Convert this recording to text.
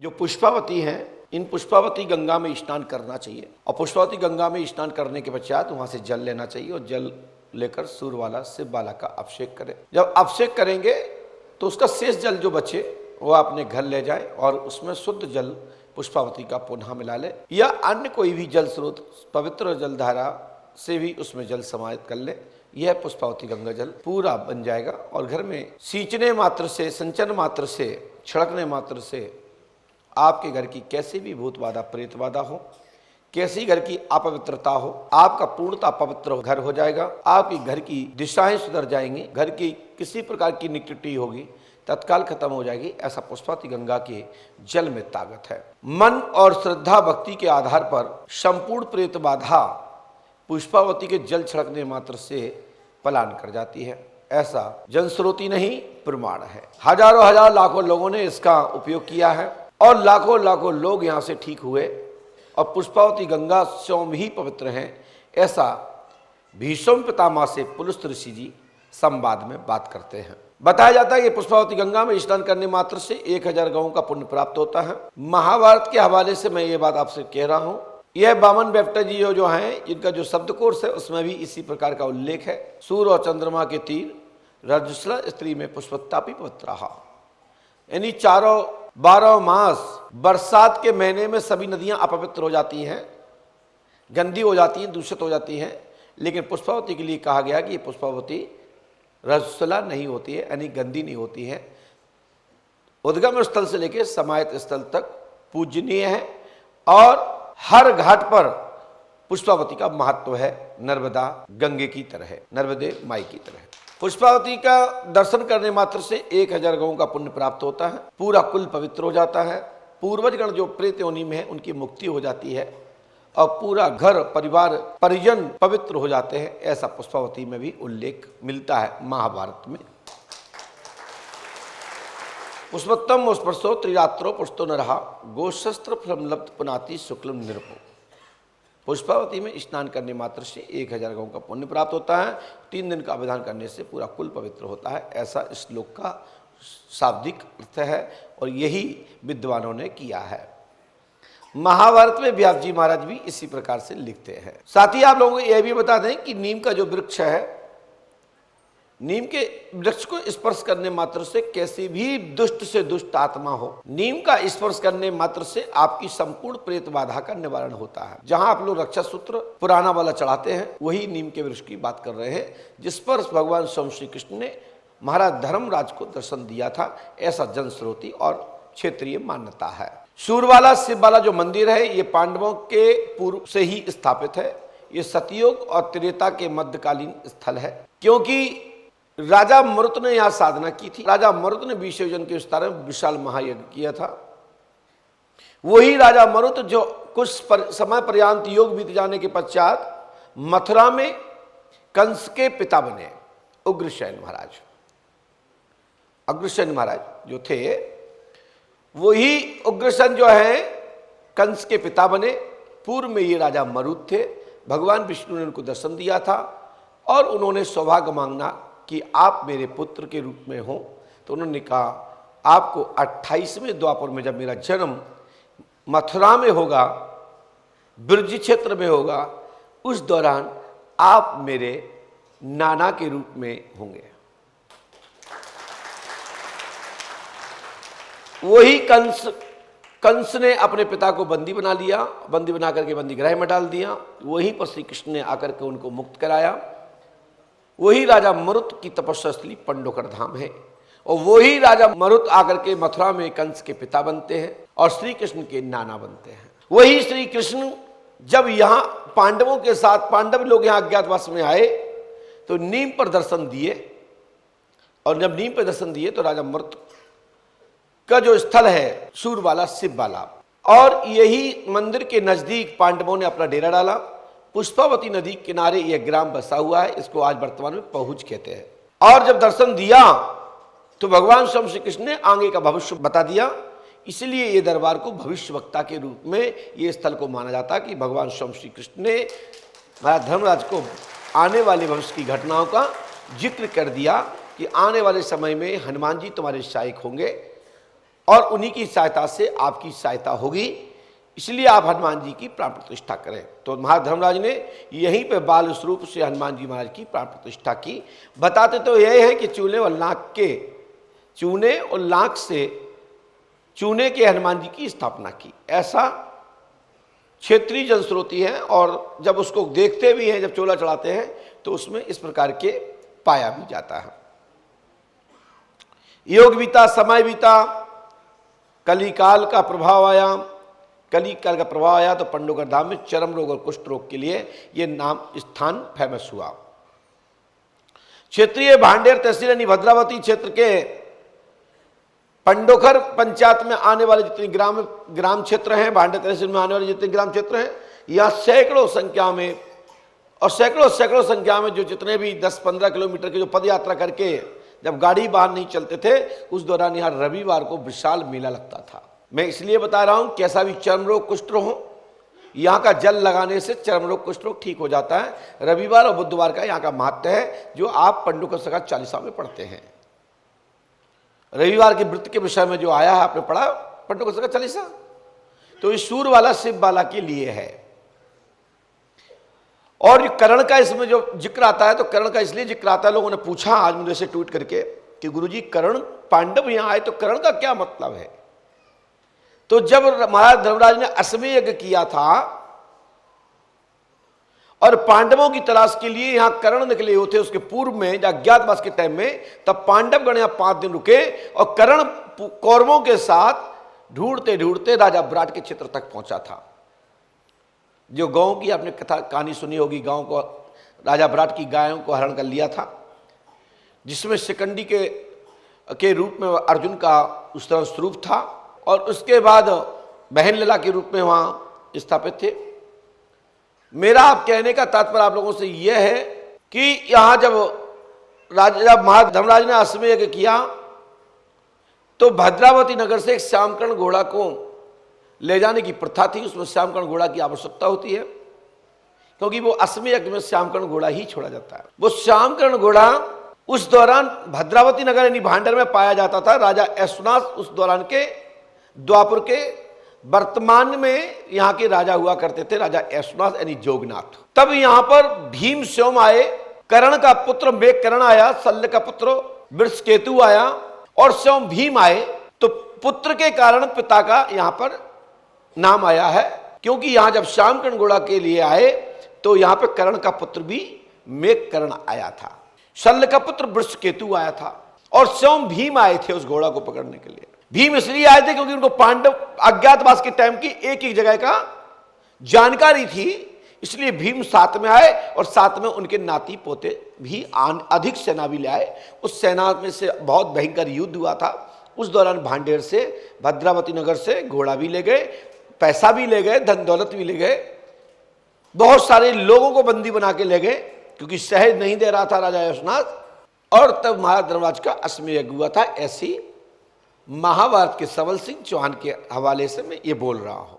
जो पुष्पावती हैं, इन पुष्पावती गंगा में स्नान करना चाहिए और पुष्पावती गंगा में स्नान करने के पश्चात वहां से जल लेना चाहिए और जल लेकर सूर्यवाला शिववाला का अभिषेक करें। जब अभिषेक करेंगे तो उसका शेष जल जो बचे वो अपने घर ले जाए और उसमें शुद्ध जल पुष्पावती का पुनः मिला ले या अन्य कोई भी जल स्रोत पवित्र जलधारा से भी उसमें जल समाहित कर ले। यह पुष्पावती गंगा जल पूरा बन जाएगा और घर में सींचने मात्र से, संचन मात्र से, छिड़कने मात्र से आपके घर की कैसी भी भूत बाधा प्रेत बाधा हो, कैसी घर की अपवित्रता हो, आपका पूर्णता पवित्र घर हो जाएगा। आपकी घर की दिशाएं सुधर जाएंगी, घर की किसी प्रकार की निगेटिविटी होगी तत्काल खत्म हो जाएगी। ऐसा पुष्पावती गंगा के जल में ताकत है। मन और श्रद्धा भक्ति के आधार पर संपूर्ण प्रेत बाधा पुष्पावती के जल छिड़कने मात्र से पलायन कर जाती है। ऐसा जनश्रुति नहीं प्रमाण है। हजारों हजार लाखों लोगों ने इसका उपयोग किया है और लाखों लाखों लोग यहाँ से ठीक हुए और पुष्पावती गंगा स्वयं ही पवित्र हैं। ऐसा भीष्म पितामह से पुलुस्त्य ऋषि जी संवाद में बात करते हैं। बताया जाता है कि पुष्पावती गंगा में स्नान करने मात्र से 1000 गौओं का पुण्य प्राप्त होता है। महाभारत के हवाले से मैं ये बात आपसे कह रहा हूँ। यह बामन बेफ्टा जी जो हैं, इनका जो शब्दकोश है उसमें भी इसी प्रकार का उल्लेख है। सूर्य और चंद्रमा के तीर रजस्वला स्त्री में पुष्पतापी पवित्रहा, यानी 12 मास बरसात के महीने में सभी नदियां अपवित्र हो जाती हैं, गंदी हो जाती हैं, दूषित हो जाती हैं, लेकिन पुष्पावती के लिए कहा गया कि ये पुष्पावती रजस्वला नहीं होती है, यानी गंदी नहीं होती है। उद्गम स्थल से लेकर समाहित स्थल तक पूजनीय है और हर घाट पर पुष्पावती का महत्व है। नर्मदा गंगे की तरह है, नर्मदे माई की तरह है। पुष्पावती का दर्शन करने मात्र से 1000 गौओं का पुण्य प्राप्त होता है। पूरा कुल पवित्र हो जाता है। पूर्वजगण जो प्रेत योनि में है उनकी मुक्ति हो जाती है और पूरा घर परिवार परिजन पवित्र हो जाते हैं। ऐसा पुष्पावती में भी उल्लेख मिलता है महाभारत में। पुष्पोत्तम स्पर्शो त्रिरात्रो पुष्टो न रहा गोशस्त्र फलम लब्ध पुनाति शुक्लम निरपो। पुष्पावती में स्नान करने मात्र से 1000 गौओं का पुण्य प्राप्त होता है। 3 दिन का अभिधान करने से पूरा कुल पवित्र होता है। ऐसा इस श्लोक का शाब्दिक अर्थ है और यही विद्वानों ने किया है। महाभारत में व्यास जी महाराज भी इसी प्रकार से लिखते हैं। साथ ही आप लोगों को यह भी बता दें कि नीम का जो वृक्ष है, नीम के वृक्ष को स्पर्श करने मात्र से कैसी भी दुष्ट से दुष्ट आत्मा हो, नीम का स्पर्श करने मात्र से आपकी संपूर्ण प्रेत बाधा का निवारण होता है। जहां आप लोग रक्षा सूत्र पुराना वाला चढ़ाते हैं वही नीम के वृक्ष की बात कर रहे हैं, जिस पर भगवान स्वयं श्री कृष्ण ने महाराज धर्मराज को दर्शन दिया था। ऐसा जनश्रुति और क्षेत्रीय मान्यता है। सूर्यवाला शिववाला जो मंदिर है ये पांडवों के पूर्व से ही स्थापित है। ये सतयुग और त्रेता के मध्यकालीन स्थल है, क्योंकि राजा मरुत ने यहाँ साधना की थी। राजा मरुत ने विश्वजन के विस्तार में विशाल महायज्ञ किया था। वही राजा मरुत जो कुछ समय पर्यंत योग बीत जाने के पश्चात मथुरा में कंस के पिता बने। उग्रसेन महाराज, अग्रसेन महाराज जो थे वही उग्रसेन जो है कंस के पिता बने। पूर्व में ये राजा मरुत थे। भगवान विष्णु ने उनको दर्शन दिया था और उन्होंने सौभाग्य मांगना कि आप मेरे पुत्र के रूप में हो। तो उन्होंने कहा आपको 28वें द्वापर में जब मेरा जन्म मथुरा में होगा, ब्रज क्षेत्र में होगा, उस दौरान आप मेरे नाना के रूप में होंगे। वही कंस ने अपने पिता को बंदी बना लिया, बंदी बना करके बंदी गृह में डाल दिया। वहीं पर श्री कृष्ण ने आकर के उनको मुक्त कराया। वही राजा मरुत की तपस्या स्थली पंडोकर धाम है और वही राजा मरुत आकर के मथुरा में कंस के पिता बनते हैं और श्री कृष्ण के नाना बनते हैं। वही श्री कृष्ण जब यहाँ पांडवों के साथ, पांडव लोग यहाँ अज्ञातवास में आए तो नीम पर दर्शन दिए और जब नीम पर दर्शन दिए तो राजा मरुत का जो स्थल है सूर्यवाला शिववाला, और यही मंदिर के नजदीक पांडवों ने अपना डेरा डाला। पुष्पावती नदी किनारे यह ग्राम बसा हुआ है। इसको आज वर्तमान में पहुंच कहते हैं। और जब दर्शन दिया तो भगवान स्वयं श्री कृष्ण ने आगे का भविष्य बता दिया। इसलिए ये दरबार को भविष्य वक्ता के रूप में ये स्थल को माना जाता है कि भगवान स्वयं श्री कृष्ण ने महाराज धर्मराज को आने वाले भविष्य की घटनाओं का जिक्र कर दिया कि आने वाले समय में हनुमान जी तुम्हारे सहायक होंगे और उन्हीं की सहायता से आपकी सहायता होगी, इसलिए आप हनुमान जी की प्राण प्रतिष्ठा करें। तो महाधर्मराज ने यहीं पे बाल स्वरूप से हनुमान जी महाराज की प्राण प्रतिष्ठा की। बताते तो यह है कि चूने और लाख से चूने के हनुमान जी की स्थापना की, ऐसा क्षेत्रीय जनश्रुति है। और जब उसको देखते भी हैं, जब चोला चढ़ाते हैं, तो उसमें इस प्रकार के पाया भी जाता है। योग बीता, समय बीता, कलिकाल का प्रभाव आया। कलिकाल का प्रभाव आया तो पंडोगर धाम में चर्म रोग और कुष्ठ रोग के लिए यह नाम स्थान फेमस हुआ। क्षेत्रीय भांडेर तहसील यानी भद्रावती क्षेत्र के पंडोखर पंचायत में आने वाले जितने ग्राम क्षेत्र हैं, भांडेर तहसील में आने वाले जितने ग्राम क्षेत्र हैं, यहाँ सैकड़ों संख्या में जो जितने भी 10-15 किलोमीटर की जो पद यात्रा करके जब गाड़ी बाहर नहीं चलते थे, उस दौरान यहाँ रविवार को विशाल मेला लगता था। मैं इसलिए बता रहा हूं, कैसा भी चर्म रोग कुष्ठ रोग हो, यहाँ का जल लगाने से चर्म रोग कुष्ठ रोग ठीक हो जाता है। रविवार और बुधवार का यहाँ का महत्व है, जो आप पंडोकर सखा चालीसा में पढ़ते हैं। रविवार के व्रत के विषय में जो आया है, आपने पढ़ा पंडोकर सखा चालीसा, तो इस सूर वाला शिव बाला के लिए है। और करण का इसमें जो जिक्र आता है, तो करण का इसलिए जिक्र आता है, लोगों ने पूछा आज मुझे से ट्वीट करके कि गुरुजी करण पांडव यहां आए तो करण का क्या मतलब है। तो जब महाराज धर्मराज ने अश्वमेध यज्ञ किया था और पांडवों की तलाश के लिए यहां करण निकले होते, उसके पूर्व में अज्ञातवास के टाइम में, तब पांडव गण यहां 5 दिन रुके और करण कौरवों के साथ ढूंढते ढूंढते राजा विराट के क्षेत्र तक पहुंचा था। जो गांव की आपने कहानी सुनी होगी, गांव को राजा विराट की गायों को हरण कर लिया था, जिसमें शिकंडी के रूप में अर्जुन का उस तरह स्वरूप था, और उसके बाद बहन लला के रूप में वहां स्थापित थे। मेरा आप कहने का तात्पर्य आप लोगों से यह है कि यहां जब महाधर्मराज ने अश्वमेध यज्ञ किया, तो भद्रावती नगर से एक श्यामकर्ण घोड़ा को ले जाने की प्रथा थी। उसमें श्यामकर्ण घोड़ा की आवश्यकता होती है, क्योंकि वो अश्वमेध यज्ञ में श्यामकर्ण घोड़ा ही छोड़ा जाता है। वो श्यामकर्ण घोड़ा उस दौरान भद्रावती नगर यानी भांडर में पाया जाता था। राजा ऐश्वनाथ उस दौरान के द्वापर के वर्तमान में यहाँ के राजा हुआ करते थे, राजा ऐश्वनाथ यानी जोगनाथ। तब यहाँ पर भीम स्वयं आए, कर्ण का पुत्र मेघकर्ण आया, शल्य का पुत्र वृषकेतु आया, और स्वयं भीम आए। तो पुत्र के कारण पिता का यहाँ पर नाम आया है, क्योंकि यहां जब श्यामकर्ण घोड़ा के लिए आए तो यहां पे कर्ण का पुत्र भी मेघकर्ण आया था, शल्य का पुत्र वृषकेतु आया था, और स्वयं भीम आए थे उस घोड़ा को पकड़ने के लिए। भीम इसलिए आए थे क्योंकि उनको पांडव अज्ञातवास के टाइम की एक एक जगह का जानकारी थी, इसलिए भीम साथ में आए, और साथ में उनके नाती पोते भी अधिक सेना भी ले आए। उस सेना में से बहुत भयंकर युद्ध हुआ था। उस दौरान भांडेर से भद्रावती नगर से घोड़ा भी ले गए, पैसा भी ले गए, धन दौलत भी ले गए, बहुत सारे लोगों को बंदी बना के ले गए, क्योंकि सहज नहीं दे रहा था राजा ऐश्वनाथ। और तब महाराज धर्मराज का अश्वमेध यज्ञ हुआ था। ऐसी महाभारत के सबल सिंह चौहान के हवाले से मैं ये बोल रहा हूं।